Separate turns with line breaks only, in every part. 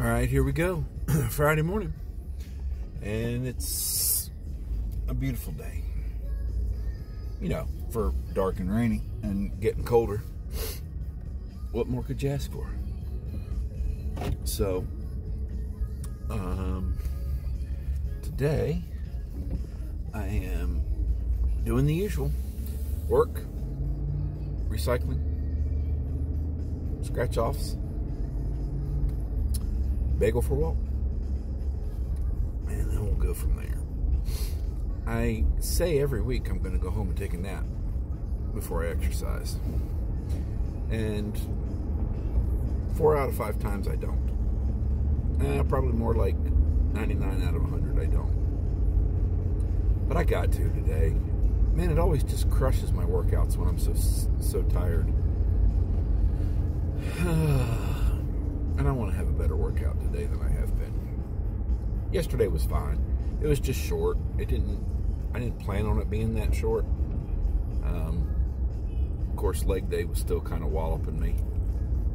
All right, here we go. Friday morning, and it's a beautiful day. You know, for dark and rainy and getting colder. What more could you ask for? So, today I am doing the usual: work, recycling, scratch offs, bagel for Walt, and then we'll go from there. I say every week I'm going to go home and take a nap before I exercise, and 4 out of 5 times I don't. Probably more like 99 out of 100 I don't. But I got to today. Man, it always just crushes my workouts when I'm so tired. And I want to have a better workout today than I have been. Yesterday was fine. It was just short. I didn't plan on it being that short. Of course, leg day was still kind of walloping me.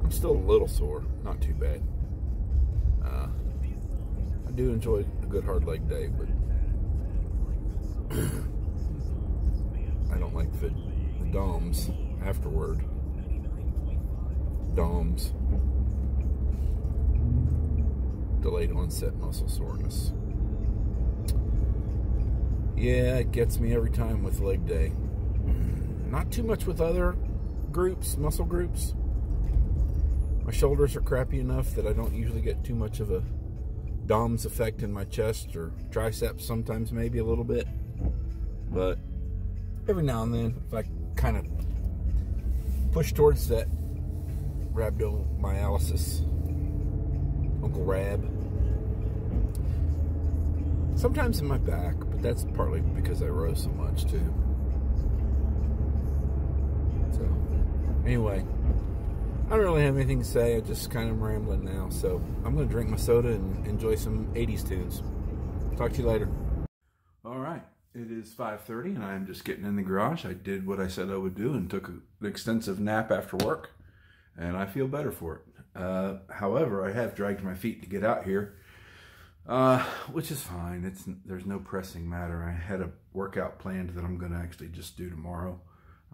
I'm still a little sore, not too bad. I do enjoy a good hard leg day, but I don't like the DOMS afterward. DOMS. Delayed onset muscle soreness. Yeah, it gets me every time with leg day. Not too much with other groups, muscle groups. My shoulders are crappy enough that I don't usually get too much of a DOMS effect in my chest or triceps, sometimes maybe a little bit. But every now and then, if I kind of push towards that rhabdomyolysis, Uncle Rab. Sometimes in my back, but that's partly because I row so much too. So, anyway, I don't really have anything to say. I just kind of rambling now. So, I'm going to drink my soda and enjoy some 80s tunes. Talk to you later. All right. It is 5:30 and I'm just getting in the garage. I did what I said I would do and took an extensive nap after work. And I feel better for it. However, I have dragged my feet to get out here. Which is fine. There's no pressing matter. I had a workout planned that I'm going to actually just do tomorrow.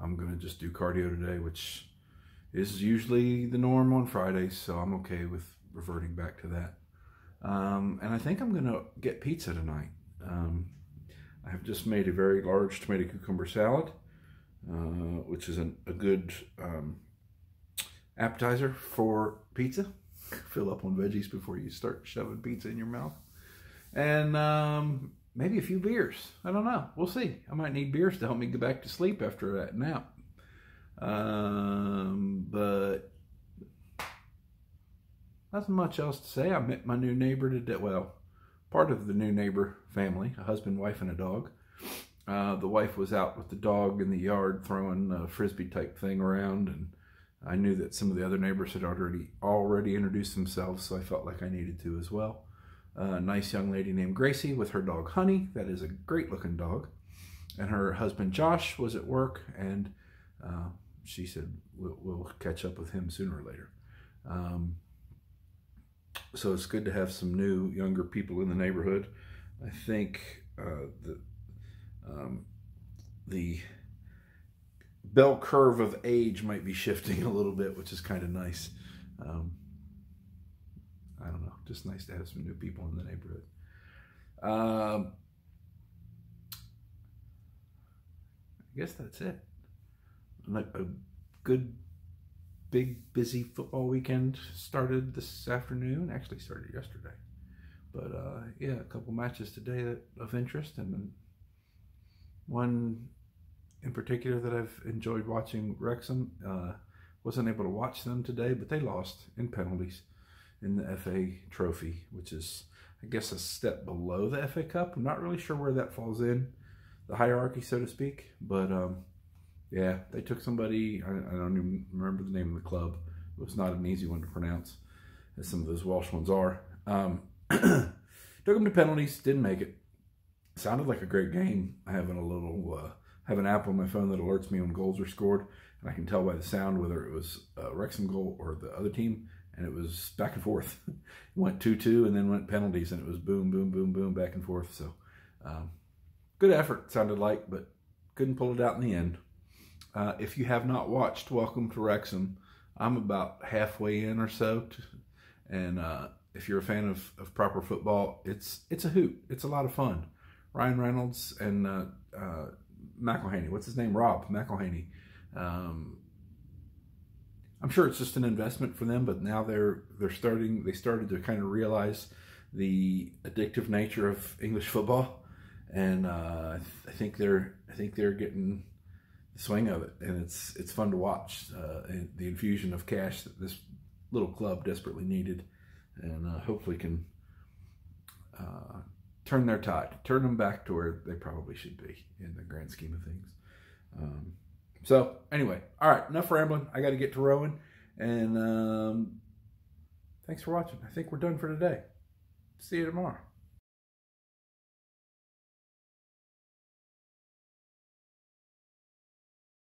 I'm going to just do cardio today, which is usually the norm on Fridays, so I'm okay with reverting back to that. And I think I'm going to get pizza tonight. I have just made a very large tomato cucumber salad, which is a good appetizer for pizza. Fill up on veggies before you start shoving pizza in your mouth. And maybe a few beers. I don't know. We'll see. I might need beers to help me get back to sleep after that nap. But nothing much else to say. I met my new neighbor today. Well, part of the new neighbor family, a husband, wife, and a dog. The wife was out with the dog in the yard throwing a frisbee type thing around, and I knew that some of the other neighbors had already introduced themselves, so I felt like I needed to as well. A nice young lady named Gracie with her dog Honey. That is a great looking dog. And her husband Josh was at work, and she said we'll catch up with him sooner or later. So it's good to have some new, younger people in the neighborhood. I think the bell curve of age might be shifting a little bit, which is kind of nice. I don't know, just nice to have some new people in the neighborhood. I guess that's it. A good, big, busy football weekend started this afternoon. Actually started yesterday. But yeah, a couple matches today of interest, and one in particular that I've enjoyed watching, Wrexham. Wasn't able to watch them today, but they lost in penalties in the FA Trophy, which is, I guess, a step below the FA Cup. I'm not really sure where that falls in the hierarchy, so to speak. But yeah, they took somebody, I don't even remember the name of the club. It was not an easy one to pronounce, as some of those Welsh ones are. Took them to penalties, didn't make it. Sounded like a great game. I have an app on my phone that alerts me when goals are scored, and I can tell by the sound whether it was a Wrexham goal or the other team, and it was back and forth. It went 2-2 and then went penalties, and it was boom, boom, boom, boom, back and forth. So good effort, sounded like, but couldn't pull it out in the end. If you have not watched Welcome to Wrexham, I'm about halfway in or so, and if you're a fan of proper football, it's a hoot. It's a lot of fun. Ryan Reynolds and McElhaney. What's his name? Rob McElhaney. I'm sure it's just an investment for them, but now they started to kind of realize the addictive nature of English football, and I think they're getting the swing of it, and it's fun to watch. And the infusion of cash that this little club desperately needed, and hopefully can turn their tide, turn them back to where they probably should be in the grand scheme of things. So anyway, all right, enough rambling. I got to get to rowing, and thanks for watching. I think we're done for today. See you tomorrow.